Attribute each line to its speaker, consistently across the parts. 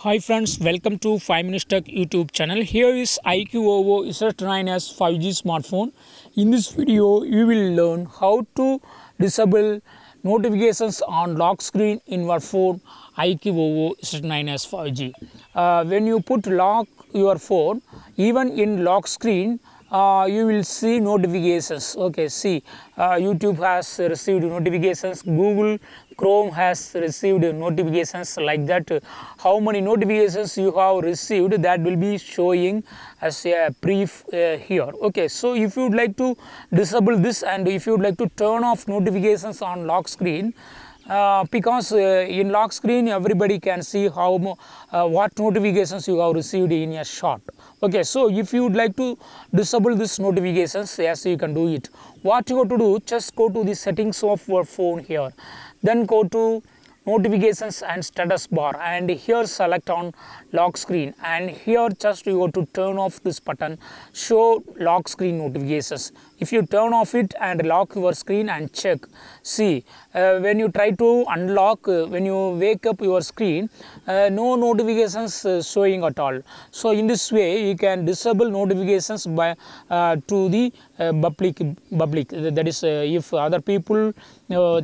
Speaker 1: Hi friends, welcome to 5 Minutes Tech YouTube channel. Here is iQOO Z9s 5G smartphone. In this video, you will learn how to disable notifications on lock screen in your phone iQOO Z9s 5G. When you put lock your phone, even in lock screen, you will see notifications. Okay, see, YouTube has received notifications, Google Chrome has received notifications, like that. How many notifications you have received, that will be showing as a brief here. Okay, so if you would like to disable this and if you would like to turn off notifications on lock screen, because in lock screen everybody can see how what notifications you have received in a shot. Okay, so if you would like to disable this notifications, yes, you can do it. What you have to do, just go to the settings of your phone here, then go to notifications and status bar, and here select on lock screen, and here just you have to turn off this button, show lock screen notifications. If you turn off it and lock your screen and check, see, when you try to unlock, when you wake up your screen, no notifications showing at all. So in this way you can disable notifications by to the public, that is, if other people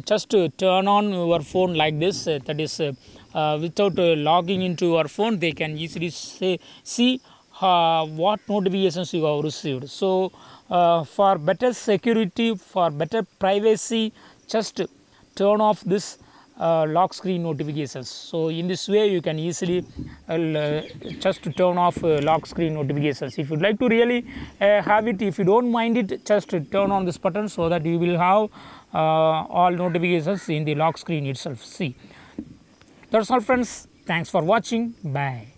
Speaker 1: just turn on your phone like this, that is, without logging into your phone, they can easily see what notifications you have received. So for better security, for better privacy, just turn off this lock screen notifications. So in this way you can easily just turn off lock screen notifications. If you would like to really have it, if you don't mind it, just turn on this button so that you will have all notifications in the lock screen itself. See, that's all friends. Thanks for watching. Bye.